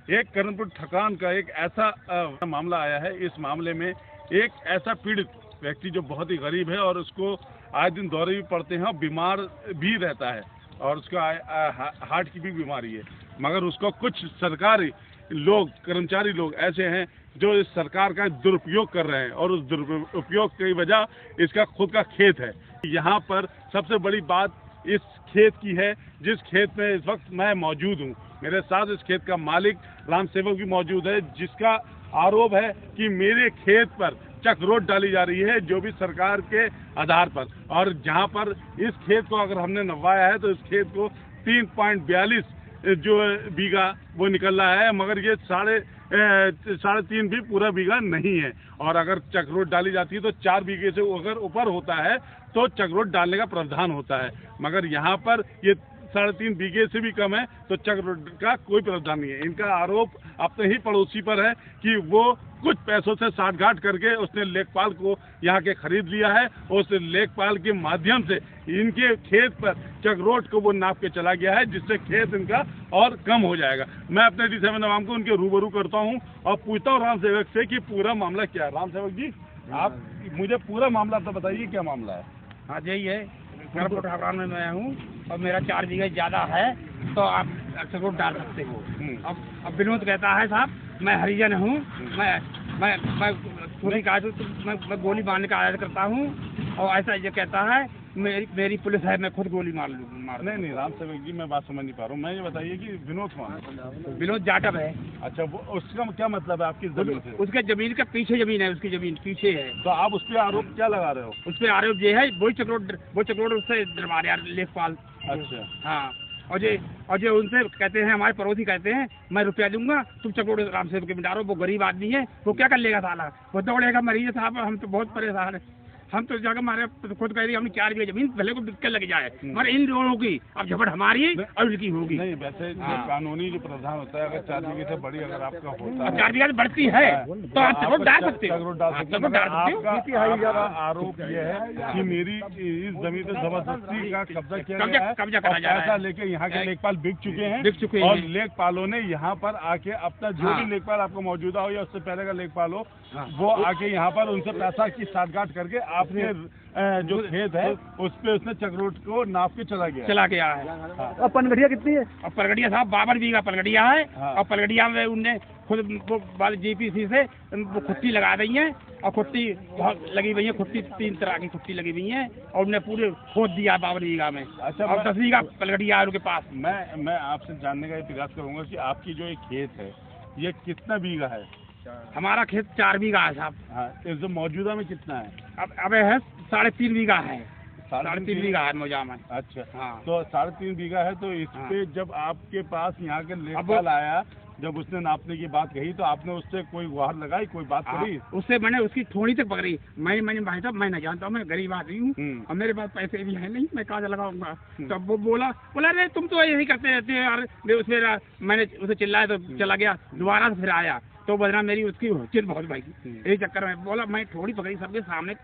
एक कर्णपुर ठकान का एक ऐसा मामला आया है। इस मामले में एक ऐसा पीड़ित व्यक्ति जो बहुत ही गरीब है और उसको आए दिन दौरे भी पड़ते हैं और बीमार भी रहता है और उसका हार्ट की भी बीमारी है, मगर उसको कुछ सरकारी लोग, कर्मचारी लोग ऐसे हैं जो इस सरकार का दुरुपयोग कर रहे हैं और उस दुरुपयोग की वजह इसका खुद का खेत है। यहाँ पर सबसे बड़ी बात इस खेत की है, जिस खेत में इस वक्त मैं मौजूद हूँ। मेरे साथ इस खेत का मालिक राम सेवक भी मौजूद है, जिसका आरोप है कि मेरे खेत पर चक्रोट डाली जा रही है, जो भी सरकार के आधार पर, और जहाँ पर इस खेत को अगर हमने नवाया है तो इस खेत को 3.42 जो बीघा वो निकल रहा है, मगर ये साढ़े 3.5 भी पूरा बीघा नहीं है। और अगर चक्रोट डाली जाती है तो 4 बीघे से अगर ऊपर होता है तो चक्रोट डालने का प्रावधान होता है, मगर यहाँ पर ये 3.5 बीघे से भी कम है तो चक्रोट का कोई प्रावधान नहीं है। इनका आरोप अपने ही पड़ोसी पर है कि वो कुछ पैसों से साठगांठ करके उसने लेखपाल को यहाँ के खरीद लिया है और उस लेखपाल के माध्यम से इनके खेत पर चक्रोट को वो नाप के चला गया है, जिससे खेत इनका और कम हो जाएगा। मैं अपने D7 नवाम को उनके रूबरू करता हूँ और पूछता हूँ राम सेवक से कि पूरा मामला क्या है। राम सेवक जी, आप मुझे पूरा मामला तो बताइए, क्या मामला है? हाँ यही है, कर्णपुर ठकान में मैं हूँ और मेरा 4 बीघे ज़्यादा है तो आप चक्रोट डाल सकते हो। अब विनोद कहता है साहब मैं हरिजन हूँ, मैं चोरी का मैं गोली मारने का आयोजन करता हूँ और ऐसा ये कहता है मेरी पुलिस है, मैं खुद गोली मार लूँ। नहीं राम सेवक जी, मैं बात समझ नहीं पा रहा हूँ। मैं ये बताइए कि विनोद कौन है? विनोद जाटव है। अच्छा, वो उसका क्या मतलब है आपकी जमीन से? उसके जमीन का पीछे जमीन है, उसकी जमीन पीछे है। तो आप उस पर आरोप क्या लगा रहे हो? उस पर आरोप ये है वो चक्रोट उससे डरवा रहा लेखपाल। अच्छा, हाँ, और जो उनसे कहते हैं, हमारे पड़ोसी कहते हैं मैं रुपया दूंगा तुम चक्रोट राम सेवक के मिटारो। वो गरीब आदमी है, वो क्या कर लेगा साला, वो दौड़ेगा मरीज साहब। हम तो बहुत परेशान है, हम तो जाकर हमारे खुद कह रही हमने 4 बीघे जमीन भले को बिक कर लग जाए, मगर इन दोनों की अब झपट हमारी और उनकी होगी। नहीं, वैसे कानूनी जो प्रावधान होता है, अगर 4 बीघे से बड़ी अगर आपका होता है, 4 बीघा से बढ़ती है तो आप चक्रोट डाल सकते हो। आपका आरोप ये है कि मेरी इस जमीन पर जबरदस्ती का कब्जा किया गया है, कब्जा करा जा रहा है। पैसा लेके यहाँ के लेखपाल बिक चुके हैं और लेखपालों ने यहाँ पर आके अपना जो भी लेखपाल आपको मौजूदा हो या उससे पहले का लेखपाल हो, वो आके यहाँ पर उनसे पैसा की साठगांठ करके आपने जो खेत है उस पे उसने चक्रोट को नाप के चला गया है। और पनगढ़िया कितनी है? और पनगढ़िया साहब 52 बीघा पनगढ़िया है। और पनगढ़िया में उनने खुद वो GPC से वो खुट्टी लगा दी है और खुट्टी बहुत लगी हुई है, खुट्टी 3 तरह की खुट्टी लगी हुई है और उन्हें पूरे खोद दिया 52 बीघा में। अच्छा, और 10 बीघा पनगढ़िया है उनके पास। मैं आपसे जानने का प्रयास करूंगा कि आपकी जो एक खेत है ये कितना बीघा है? हमारा खेत 4 बीघा है साहब। हाँ, इस जो मौजूदा में कितना है? अब है 3.5 बीघा है। 3.5 बीघा है मौजा में। अच्छा, हाँ। तो 3.5 बीघा है तो इस पे जब आपके पास यहाँ के लेखपाल आया, जब उसने नापने की बात कही तो आपने उससे कोई गुहार लगाई, कोई बात करी? उससे मैंने उसकी थोड़ी तक पकड़ी। मैंने भाई साहब मैं नहीं जानता हूँ, मैं गरीब आदमी हूँ और मेरे पास पैसे भी है नहीं, मैं कहाँ से लगाऊंगा। तब वो बोला अरे तुम तो यही करते रहते हो यार। उसमें मैंने उसे चिल्लाया तो चला गया, दोबारा से फिर आया तो बदला मेरी उसकी चिर बहुत भाई यही चक्कर में बोला मैं थोड़ी पकड़ी सबके सामने।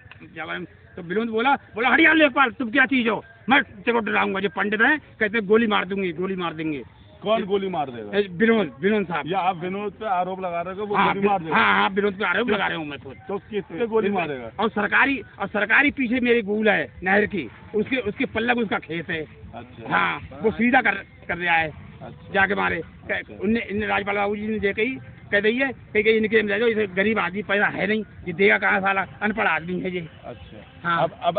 तो विनोद बोला हरियाणा लेखपाल तुम क्या चीज हो, मैं चक्रोट डराऊंगा। जो पंडित हैं कहते गोली मार देंगे। कौन गोली मार देगा? विनोद साहब। या आप विनोद पे आरोप लगा रहे हो वो गोली मार देगा? हाँ, विनोद पे आरोप लगा रहे हूँ मैं खुद। तो किस पे गोली मारेगा? और सरकारी पीछे मेरी गूल है नहर की, उसके पल्लग उसका खेत है। अच्छा, हाँ, वो सीधा कर रहा है। अच्छा, जाके मारे उनने राजपाल बाबू जी ने देखी कह दी है कि इनके ले जाओ, इसे गरीब आदमी पैसा है नहीं, ये देगा कहाँ, साला अनपढ़ आदमी है ये। अच्छा, हाँ। अब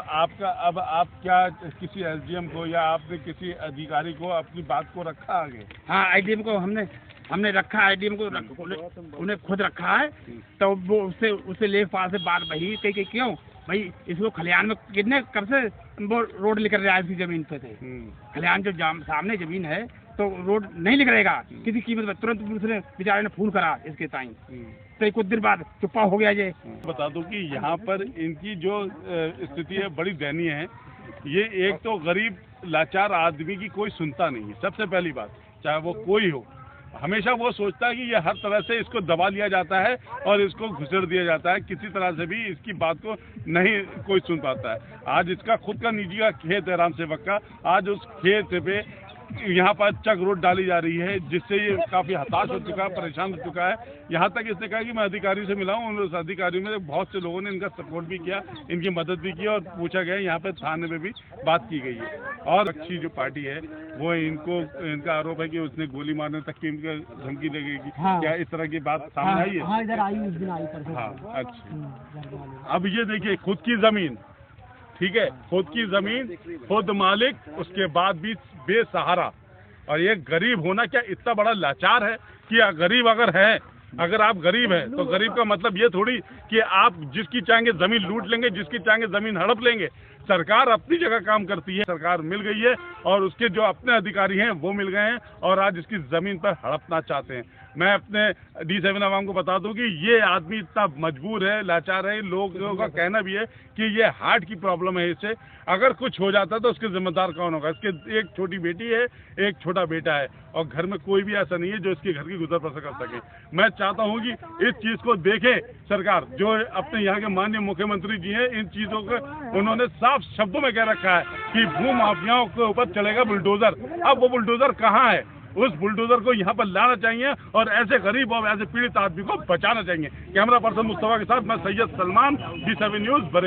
आप क्या किसी SDM को या आपने किसी अधिकारी को अपनी बात को रखा आगे? हाँ, IDM को हमने रखा, IDM को उन्हें खुद रखा है। तो वो उससे लेखपाल से बात वही कही क्यों भाई इसको खलियान में कितने कब से वो रोड लिख रहा है इसकी जमीन पे थे। खलियान जो सामने जमीन है तो रोड नहीं लिख रहेगा किसी कीमत पर। तुरंत उसने बेचारे ने फोन करा इसके ताई, तो कुछ देर बाद चुप्पा हो गया। ये बता दूं कि यहाँ पर इनकी जो स्थिति है बड़ी दयनीय है। ये एक तो गरीब लाचार आदमी की कोई सुनता नहीं है, सबसे पहली बात, चाहे वो कोई हो। हमेशा वो सोचता है कि ये हर तरह से इसको दबा लिया जाता है और इसको घुसेड़ दिया जाता है, किसी तरह से भी इसकी बात को नहीं कोई सुन पाता है। आज इसका खुद का निजी का खेत है राम सेवक का, आज उस खेत पे यहाँ पर चक रोड डाली जा रही है, जिससे ये काफ़ी हताश हो चुका है, परेशान हो चुका है। यहाँ तक इसने कहा कि मैं अधिकारी से मिला हूँ, उस अधिकारी में बहुत से लोगों ने इनका सपोर्ट भी किया, इनकी मदद भी की और पूछा गया। यहाँ पे थाने में भी बात की गई है। और अच्छी जो पार्टी है वो इनका आरोप है कि उसने गोली मारने तक की धमकी लगेगी। हाँ। क्या इस तरह की बात सामने आई है? हाँ, इधर आई, उस दिन आई। हाँ, अच्छा। अब ये देखिए, खुद की जमीन, ठीक है, खुद की जमीन, खुद मालिक, उसके बाद भी बेसहारा। और ये गरीब होना क्या इतना बड़ा लाचार है कि गरीब अगर आप गरीब हैं तो गरीब का मतलब ये थोड़ी कि आप जिसकी चाहेंगे जमीन लूट लेंगे, जिसकी चाहेंगे जमीन हड़प लेंगे। सरकार अपनी जगह काम करती है, सरकार मिल गई है और उसके जो अपने अधिकारी हैं वो मिल गए हैं और आज इसकी जमीन पर हड़पना चाहते हैं। मैं अपने D7 आवाम को बता दूं कि ये आदमी इतना मजबूर है, लाचार है। लोगों का कहना भी है कि ये हार्ट की प्रॉब्लम है इसे, अगर कुछ हो जाता है तो उसके जिम्मेदार कौन होगा? इसके एक छोटी बेटी है, एक छोटा बेटा है और घर में कोई भी ऐसा नहीं है जो इसके घर की गुजर बसर कर सके। मैं चाहता हूं कि इस चीज को देखे सरकार, जो अपने यहाँ के माननीय मुख्यमंत्री जी हैं, इन चीजों को उन्होंने साफ शब्दों में कह रखा है कि भू माफियाओं के ऊपर चलेगा बुलडोजर। अब वो बुलडोजर कहाँ है? उस बुलडोजर को यहाँ पर लाना चाहिए और ऐसे गरीब और ऐसे पीड़ित आदमी को बचाना चाहिए। कैमरा पर्सन मुस्तफा के साथ मैं सैयद सलमान, D7 न्यूज़।